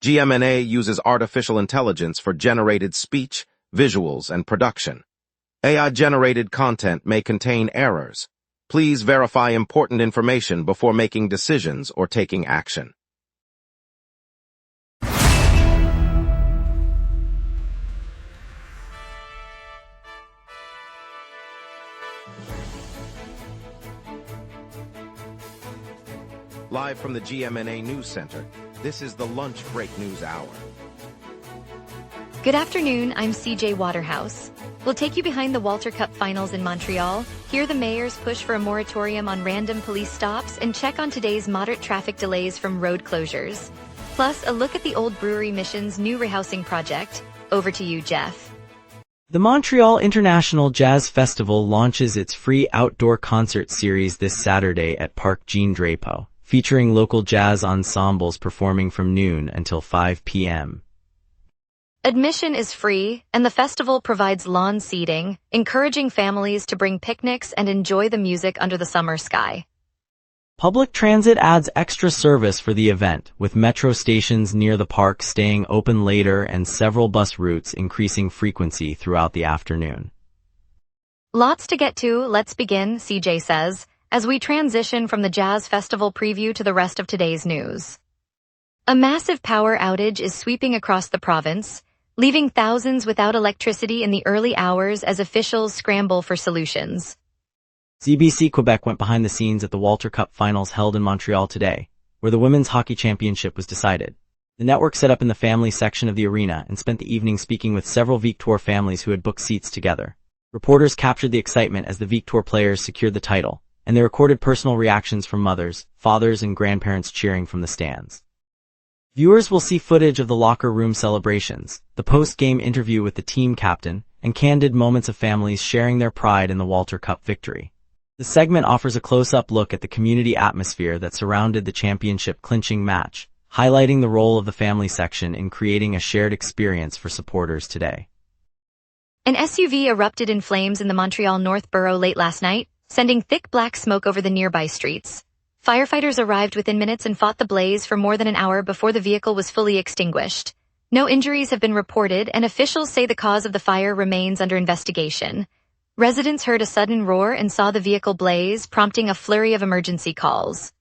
GMNA uses artificial intelligence for generated speech, visuals, and production. AI-generated content may contain errors. Please verify important information before making decisions or taking action. Live from the GMNA News Center, this is the Lunch Break News Hour. Good afternoon, I'm CJ Waterhouse. We'll take you behind the Walter Cup finals in Montreal, hear the mayor's push for a moratorium on random police stops, and check on today's moderate traffic delays from road closures. Plus, a look at the Old Brewery Mission's new rehousing project. Over to you, Jeff. The Montreal International Jazz Festival launches its free outdoor concert series this Saturday at Parc Jean-Drapeau, featuring local jazz ensembles performing from noon until 5 p.m. Admission is free, and the festival provides lawn seating, encouraging families to bring picnics and enjoy the music under the summer sky. Public transit adds extra service for the event, with metro stations near the park staying open later and several bus routes increasing frequency throughout the afternoon. Lots to get to, let's begin, CJ says, as we transition from the Jazz Festival preview to the rest of today's news. A massive power outage is sweeping across the province, leaving thousands without electricity in the early hours as officials scramble for solutions. CBC Quebec went behind the scenes at the Walter Cup finals held in Montreal today, where the Women's Hockey Championship was decided. The network set up in the family section of the arena and spent the evening speaking with several Victoire families who had booked seats together. Reporters captured the excitement as the Victoire players secured the title, and they recorded personal reactions from mothers, fathers, and grandparents cheering from the stands. Viewers will see footage of the locker room celebrations, the post-game interview with the team captain, and candid moments of families sharing their pride in the Walter Cup victory. The segment offers a close-up look at the community atmosphere that surrounded the championship-clinching match, highlighting the role of the family section in creating a shared experience for supporters today. An SUV erupted in flames in the Montreal North Borough late last night, sending thick black smoke over the nearby streets. Firefighters arrived within minutes and fought the blaze for more than an hour before the vehicle was fully extinguished. No injuries have been reported, and officials say the cause of the fire remains under investigation. Residents heard a sudden roar and saw the vehicle blaze, prompting a flurry of emergency calls.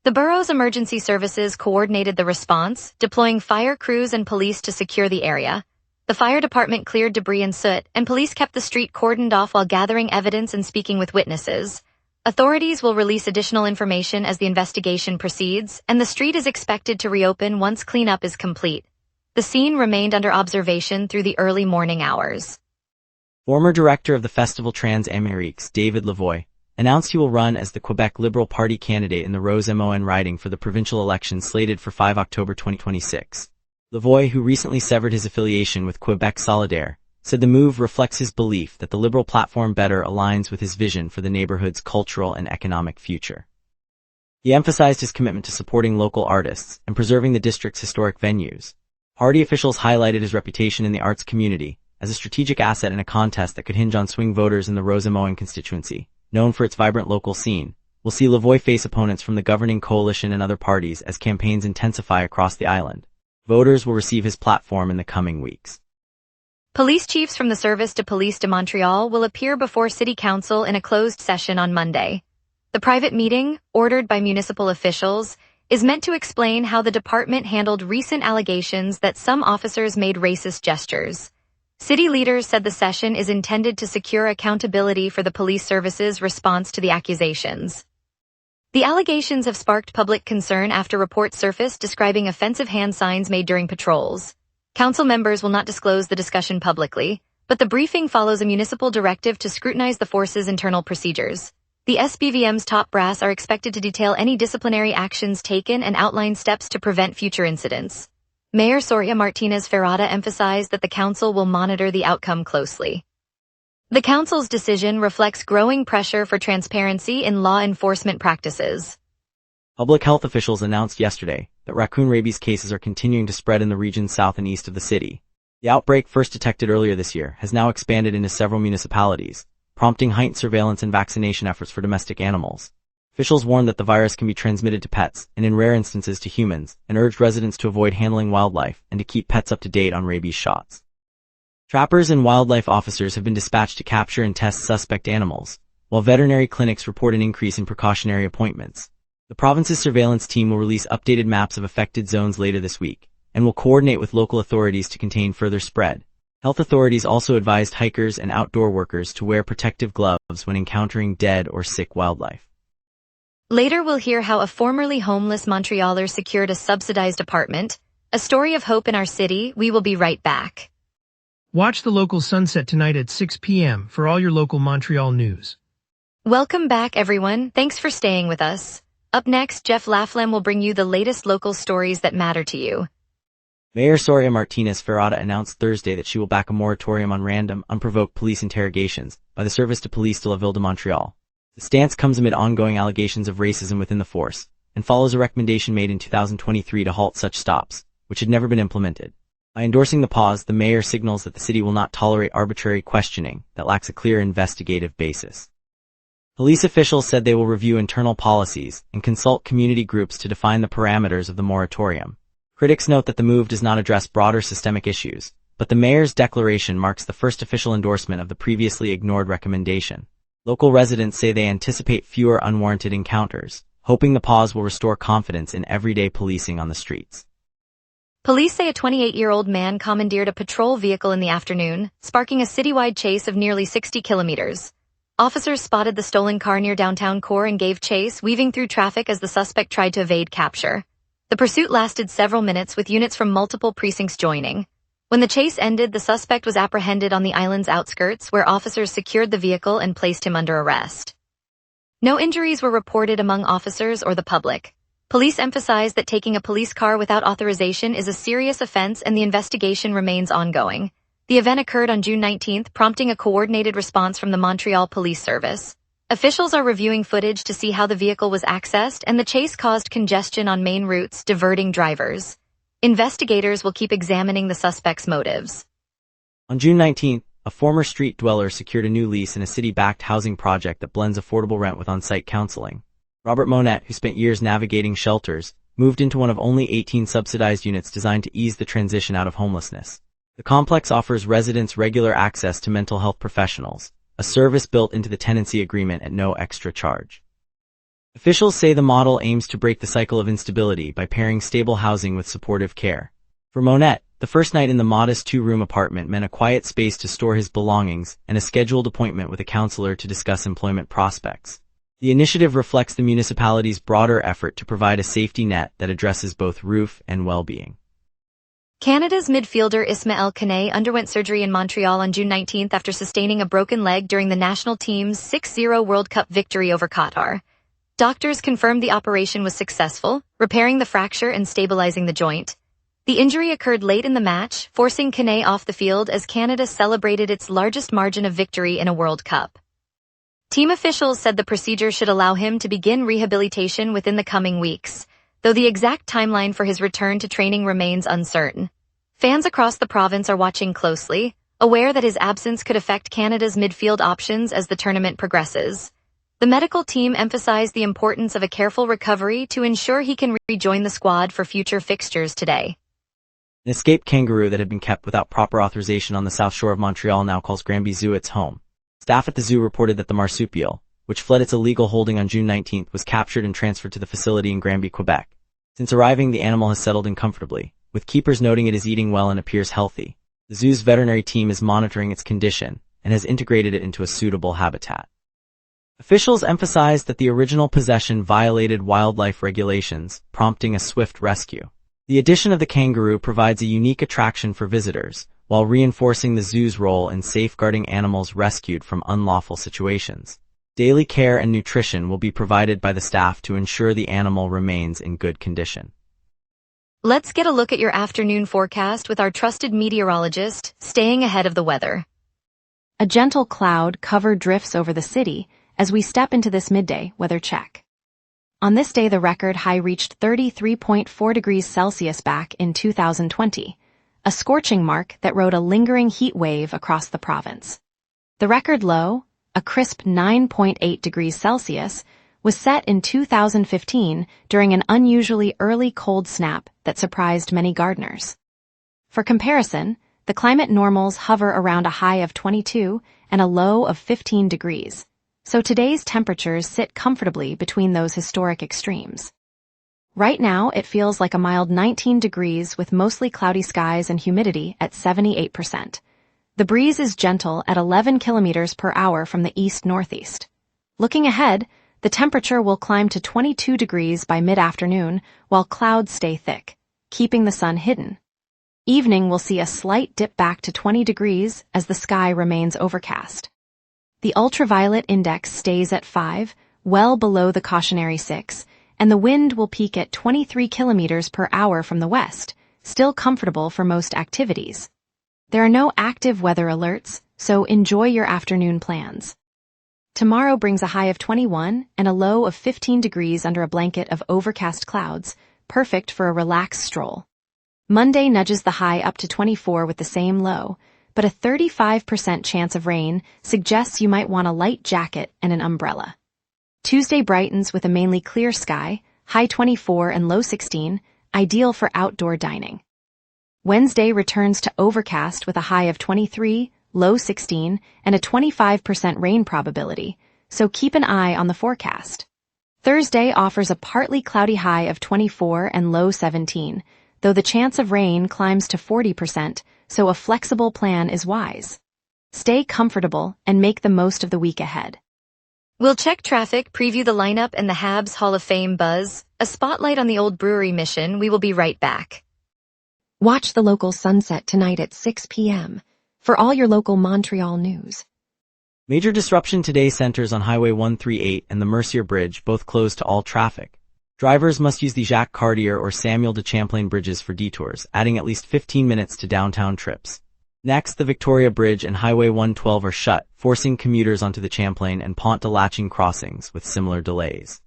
The borough's emergency services coordinated the response, deploying fire crews and police to secure the area. The fire department cleared debris and soot, and police kept the street cordoned off while gathering evidence and speaking with witnesses. Authorities will release additional information as the investigation proceeds, and the street is expected to reopen once cleanup is complete. The scene remained under observation through the early morning hours. Former director of the Festival Trans Amériques, David Lavoie, announced he will run as the Quebec Liberal Party candidate in the Rose-Mon riding for the provincial election slated for 5 October 2026. Lavoie, who recently severed his affiliation with Quebec Solidaire, said the move reflects his belief that the Liberal platform better aligns with his vision for the neighborhood's cultural and economic future. He emphasized his commitment to supporting local artists and preserving the district's historic venues. Party officials highlighted his reputation in the arts community as a strategic asset in a contest that could hinge on swing voters in the Rose-Mon constituency. Known for its vibrant local scene, we'll see Lavoie face opponents from the governing coalition and other parties as campaigns intensify across the island. Voters will receive his platform in the coming weeks. Police chiefs from the Service de Police de Montreal will appear before City Council in a closed session on Monday. The private meeting, ordered by municipal officials, is meant to explain how the department handled recent allegations that some officers made racist gestures. City leaders said the session is intended to secure accountability for the police service's response to the accusations. The allegations have sparked public concern after reports surfaced describing offensive hand signs made during patrols. Council members will not disclose the discussion publicly, but the briefing follows a municipal directive to scrutinize the force's internal procedures. The SPVM's top brass are expected to detail any disciplinary actions taken and outline steps to prevent future incidents. Mayor Soria Martinez Ferrada emphasized that the council will monitor the outcome closely. The council's decision reflects growing pressure for transparency in law enforcement practices. Public health officials announced yesterday that raccoon rabies cases are continuing to spread in the region south and east of the city. The outbreak, first detected earlier this year, has now expanded into several municipalities, prompting heightened surveillance and vaccination efforts for domestic animals. Officials warned that the virus can be transmitted to pets, and in rare instances to humans, and urged residents to avoid handling wildlife and to keep pets up to date on rabies shots. Trappers and wildlife officers have been dispatched to capture and test suspect animals, while veterinary clinics report an increase in precautionary appointments. The province's surveillance team will release updated maps of affected zones later this week, and will coordinate with local authorities to contain further spread. Health authorities also advised hikers and outdoor workers to wear protective gloves when encountering dead or sick wildlife. Later we'll hear how a formerly homeless Montrealer secured a subsidized apartment, a story of hope in our city. We will be right back. Watch the local sunset tonight at 6 p.m. for all your local Montreal news. Welcome back, everyone. Thanks for staying with us. Up next, Jeff Laflamme will bring you the latest local stories that matter to you. Mayor Soria Martinez Ferrada announced Thursday that she will back a moratorium on random, unprovoked police interrogations by the Service de Police de la Ville de Montreal. The stance comes amid ongoing allegations of racism within the force, and follows a recommendation made in 2023 to halt such stops, which had never been implemented. By endorsing the pause, the mayor signals that the city will not tolerate arbitrary questioning that lacks a clear investigative basis. Police officials said they will review internal policies and consult community groups to define the parameters of the moratorium. Critics note that the move does not address broader systemic issues, but the mayor's declaration marks the first official endorsement of the previously ignored recommendation. Local residents say they anticipate fewer unwarranted encounters, hoping the pause will restore confidence in everyday policing on the streets. Police say a 28-year-old man commandeered a patrol vehicle in the afternoon, sparking a citywide chase of nearly 60 kilometers. Officers spotted the stolen car near downtown core and gave chase, weaving through traffic as the suspect tried to evade capture. The pursuit lasted several minutes with units from multiple precincts joining. When the chase ended, the suspect was apprehended on the island's outskirts, where officers secured the vehicle and placed him under arrest. No injuries were reported among officers or the public. Police emphasized that taking a police car without authorization is a serious offense and the investigation remains ongoing. The event occurred on June 19, prompting a coordinated response from the Montreal Police Service. Officials are reviewing footage to see how the vehicle was accessed, and the chase caused congestion on main routes, diverting drivers. Investigators will keep examining the suspect's motives. On June 19, a former street dweller secured a new lease in a city-backed housing project that blends affordable rent with on-site counseling. Robert Monette, who spent years navigating shelters, moved into one of only 18 subsidized units designed to ease the transition out of homelessness. The complex offers residents regular access to mental health professionals, a service built into the tenancy agreement at no extra charge. Officials say the model aims to break the cycle of instability by pairing stable housing with supportive care. For Monette, the first night in the modest two-room apartment meant a quiet space to store his belongings and a scheduled appointment with a counselor to discuss employment prospects. The initiative reflects the municipality's broader effort to provide a safety net that addresses both roof and well-being. Canada's midfielder Ismaël Koné underwent surgery in Montreal on June 19 after sustaining a broken leg during the national team's 6-0 World Cup victory over Qatar. Doctors confirmed the operation was successful, repairing the fracture and stabilizing the joint. The injury occurred late in the match, forcing Koné off the field as Canada celebrated its largest margin of victory in a World Cup. Team officials said the procedure should allow him to begin rehabilitation within the coming weeks, though the exact timeline for his return to training remains uncertain. Fans across the province are watching closely, aware that his absence could affect Canada's midfield options as the tournament progresses. The medical team emphasized the importance of a careful recovery to ensure he can rejoin the squad for future fixtures today. An escaped kangaroo that had been kept without proper authorization on the south shore of Montreal now calls Granby Zoo its home. Staff at the zoo reported that the marsupial, which fled its illegal holding on June 19, was captured and transferred to the facility in Granby, Quebec. Since arriving, the animal has settled in comfortably, with keepers noting it is eating well and appears healthy. The zoo's veterinary team is monitoring its condition and has integrated it into a suitable habitat. Officials emphasized that the original possession violated wildlife regulations, prompting a swift rescue. The addition of the kangaroo provides a unique attraction for visitors, while reinforcing the zoo's role in safeguarding animals rescued from unlawful situations. Daily care and nutrition will be provided by the staff to ensure the animal remains in good condition. Let's get a look at your afternoon forecast with our trusted meteorologist, staying ahead of the weather. A gentle cloud cover drifts over the city as we step into this midday weather check. On this day, the record high reached 33.4 degrees Celsius back in 2020, a scorching mark that rode a lingering heat wave across the province. The record low, a crisp 9.8 degrees Celsius, was set in 2015 during an unusually early cold snap that surprised many gardeners. For comparison, the climate normals hover around a high of 22 and a low of 15 degrees, so today's temperatures sit comfortably between those historic extremes. Right now, it feels like a mild 19 degrees with mostly cloudy skies and humidity at 78%. The breeze is gentle at 11 kilometers per hour from the east-northeast. Looking ahead, the temperature will climb to 22 degrees by mid-afternoon while clouds stay thick, keeping the sun hidden. Evening will see a slight dip back to 20 degrees as the sky remains overcast. The ultraviolet index stays at 5, well below the cautionary 6, and the wind will peak at 23 kilometers per hour from the west, still comfortable for most activities. There are no active weather alerts, so enjoy your afternoon plans. Tomorrow brings a high of 21 and a low of 15 degrees under a blanket of overcast clouds, perfect for a relaxed stroll. Monday nudges the high up to 24 with the same low, but a 35% chance of rain suggests you might want a light jacket and an umbrella. Tuesday brightens with a mainly clear sky, high 24 and low 16, ideal for outdoor dining. Wednesday returns to overcast with a high of 23, low 16, and a 25% rain probability, so keep an eye on the forecast. Thursday offers a partly cloudy high of 24 and low 17, though the chance of rain climbs to 40%, so a flexible plan is wise. Stay comfortable and make the most of the week ahead. We'll check traffic, preview the lineup and the Habs Hall of Fame buzz, a spotlight on the Old Brewery mission. We will be right back. Watch the local sunset tonight at 6 p.m. for all your local Montreal news. Major disruption today centers on Highway 138 and the Mercier Bridge, both closed to all traffic. Drivers must use the Jacques Cartier or Samuel de Champlain bridges for detours, adding at least 15 minutes to downtown trips. Next, the Victoria Bridge and Highway 112 are shut, forcing commuters onto the Champlain and Pont de Lachine crossings with similar delays.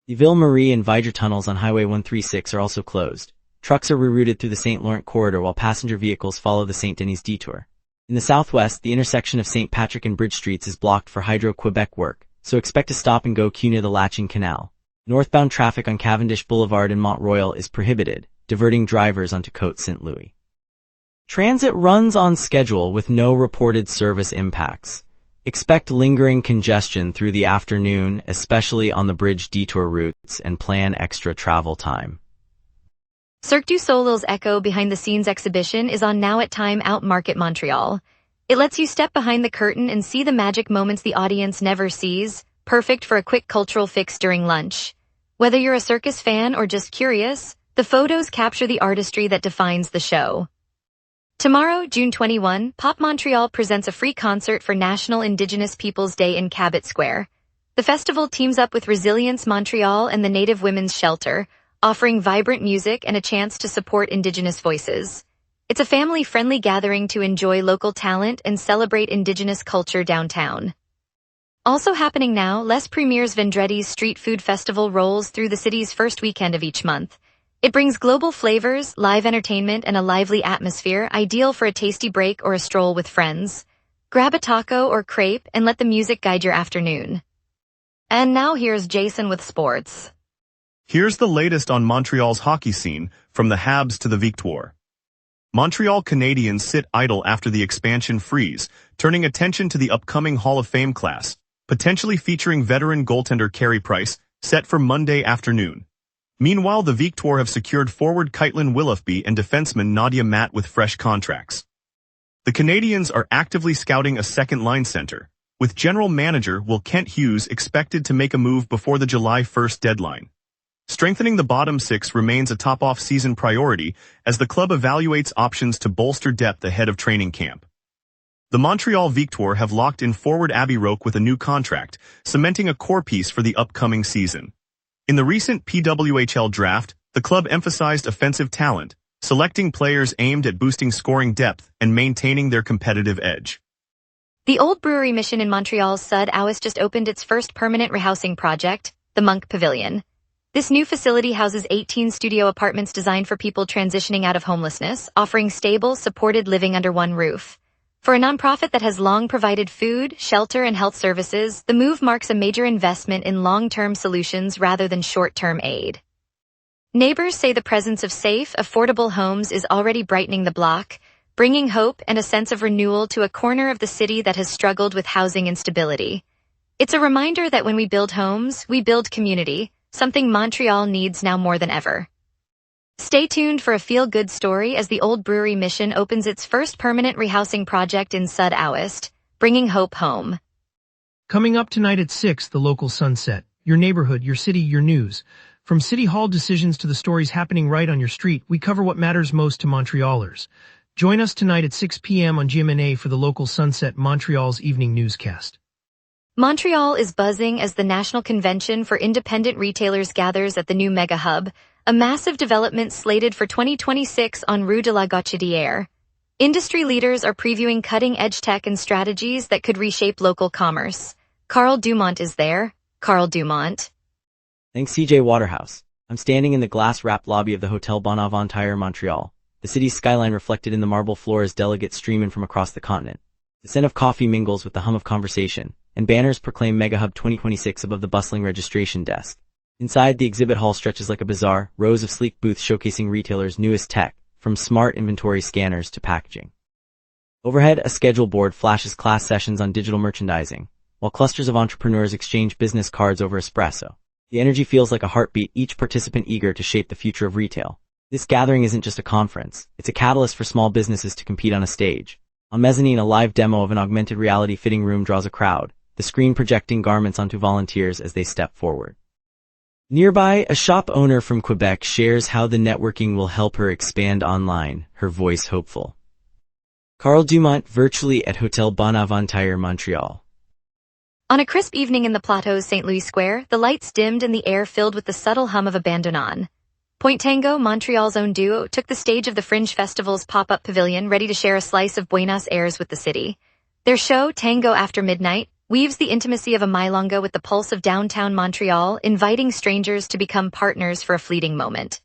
The Ville Marie and Viger tunnels on Highway 136 are also closed. Trucks are rerouted through the St. Laurent corridor while passenger vehicles follow the St. Denis detour. In the southwest, the intersection of St. Patrick and Bridge Streets is blocked for Hydro-Quebec work, so expect a stop-and-go queue near the Lachine Canal. Northbound traffic on Cavendish Boulevard in Mont-Royal is prohibited, diverting drivers onto Côte-Saint-Louis. Transit runs on schedule with no reported service impacts. Expect lingering congestion through the afternoon, especially on the bridge detour routes, and plan extra travel time. Cirque du Soleil's Echo behind-the-scenes exhibition is on now at Time Out Market Montreal. It lets you step behind the curtain and see the magic moments the audience never sees, perfect for a quick cultural fix during lunch. Whether you're a circus fan or just curious, the photos capture the artistry that defines the show. Tomorrow, June 21, Pop Montreal presents a free concert for National Indigenous Peoples Day in Cabot Square. The festival teams up with Resilience Montreal and the Native Women's Shelter, offering vibrant music and a chance to support Indigenous voices. It's a family-friendly gathering to enjoy local talent and celebrate Indigenous culture downtown. Also happening now, Les Premiers Vendredi's Street Food Festival rolls through the city's first weekend of each month. It brings global flavors, live entertainment, and a lively atmosphere, ideal for a tasty break or a stroll with friends. Grab a taco or crepe and let the music guide your afternoon. And now here's Jason with sports. Here's the latest on Montreal's hockey scene, from the Habs to the Victoire. Montreal Canadiens sit idle after the expansion freeze, turning attention to the upcoming Hall of Fame class, potentially featuring veteran goaltender Carey Price, set for Monday afternoon. Meanwhile, the Victoire have secured forward Kaitlyn Willoughby and defenseman Nadia Matt with fresh contracts. The Canadiens are actively scouting a second-line center, with general manager Will Kent Hughes expected to make a move before the July 1st deadline. Strengthening the bottom six remains a top off-season priority as the club evaluates options to bolster depth ahead of training camp. The Montreal Victoire have locked in forward Abby Roque with a new contract, cementing a core piece for the upcoming season. In the recent PWHL draft, the club emphasized offensive talent, selecting players aimed at boosting scoring depth and maintaining their competitive edge. The Old Brewery mission in Montreal's Sud-Ouest just opened its first permanent rehousing project, the Monk Pavilion. This new facility houses 18 studio apartments designed for people transitioning out of homelessness, offering stable, supported living under one roof. For a nonprofit that has long provided food, shelter, and health services, the move marks a major investment in long-term solutions rather than short-term aid. Neighbors say the presence of safe, affordable homes is already brightening the block, bringing hope and a sense of renewal to a corner of the city that has struggled with housing instability. It's a reminder that when we build homes, we build community, something Montreal needs now more than ever. Stay tuned for a feel-good story as the Old Brewery Mission opens its first permanent rehousing project in Sud-Ouest, bringing hope home. Coming up tonight at 6, the local sunset. Your neighborhood, your city, your news. From City Hall decisions to the stories happening right on your street, we cover what matters most to Montrealers. Join us tonight at 6 p.m. on gmna for the local sunset, Montreal's evening newscast. Montreal is buzzing as the National Convention for Independent Retailers gathers at the new Mega Hub, a massive development slated for 2026 on Rue de la Gauchetière. Industry leaders are previewing cutting-edge tech and strategies that could reshape local commerce. Carl Dumont is there. Carl Dumont. Thanks, CJ Waterhouse. I'm standing in the glass-wrapped lobby of the Hotel Bonaventure Montreal, the city's skyline reflected in the marble floor as delegates stream in from across the continent. The scent of coffee mingles with the hum of conversation, and banners proclaim MegaHub 2026 above the bustling registration desk. Inside, the exhibit hall stretches like a bazaar, rows of sleek booths showcasing retailers' newest tech, from smart inventory scanners to packaging. Overhead, a schedule board flashes class sessions on digital merchandising, while clusters of entrepreneurs exchange business cards over espresso. The energy feels like a heartbeat, each participant eager to shape the future of retail. This gathering isn't just a conference, it's a catalyst for small businesses to compete on a stage. On mezzanine, a live demo of an augmented reality fitting room draws a crowd, the screen projecting garments onto volunteers as they step forward. Nearby, a shop owner from Quebec shares how the networking will help her expand online, her voice hopeful. Carl Dumont virtually at Hotel Bonaventure Montreal. On a crisp evening in the Plateau's St. Louis Square, the lights dimmed and the air filled with the subtle hum of a bandoneon. Point Tango, Montreal's own duo, took the stage of the Fringe Festival's pop-up pavilion, ready to share a slice of Buenos Aires with the city. Their show, Tango After Midnight, weaves the intimacy of a milonga with the pulse of downtown Montreal, inviting strangers to become partners for a fleeting moment.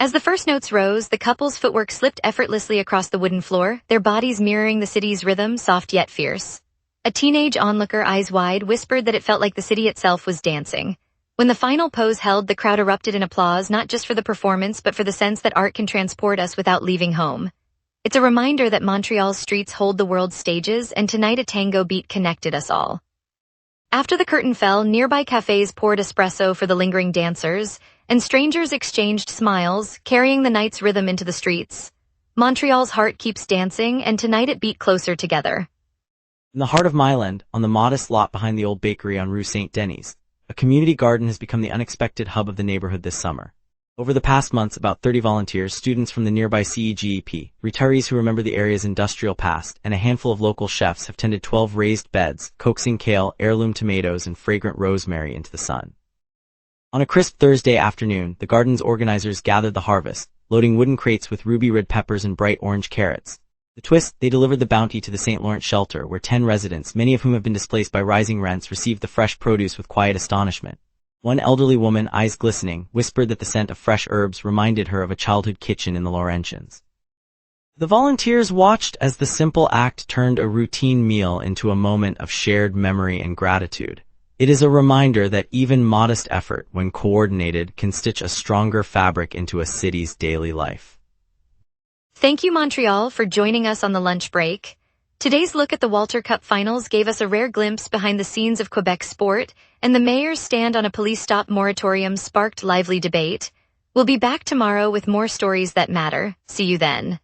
As the first notes rose, the couple's footwork slipped effortlessly across the wooden floor, their bodies mirroring the city's rhythm, soft yet fierce. A teenage onlooker, eyes wide, whispered that it felt like the city itself was dancing. When the final pose held, the crowd erupted in applause, not just for the performance, but for the sense that art can transport us without leaving home. It's a reminder that Montreal's streets hold the world's stages, and tonight a tango beat connected us all. After the curtain fell, nearby cafes poured espresso for the lingering dancers, and strangers exchanged smiles, carrying the night's rhythm into the streets. Montreal's heart keeps dancing, and tonight it beat closer together. In the heart of Myland, on the modest lot behind the old bakery on Rue Saint-Denis, a community garden has become the unexpected hub of the neighborhood this summer. Over the past months, about 30 volunteers, students from the nearby CEGEP, retirees who remember the area's industrial past, and a handful of local chefs have tended 12 raised beds, coaxing kale, heirloom tomatoes, and fragrant rosemary into the sun. On a crisp Thursday afternoon, the garden's organizers gathered the harvest, loading wooden crates with ruby red peppers and bright orange carrots. The twist, they delivered the bounty to the St. Lawrence shelter, where 10 residents, many of whom have been displaced by rising rents, received the fresh produce with quiet astonishment. One elderly woman, eyes glistening, whispered that the scent of fresh herbs reminded her of a childhood kitchen in the Laurentians. The volunteers watched as the simple act turned a routine meal into a moment of shared memory and gratitude. It is a reminder that even modest effort, when coordinated, can stitch a stronger fabric into a city's daily life. Thank you, Montreal, for joining us on the lunch break. Today's look at the Walter Cup finals gave us a rare glimpse behind the scenes of Quebec sport, and the mayor's stand on a police stop moratorium sparked lively debate. We'll be back tomorrow with more stories that matter. See you then.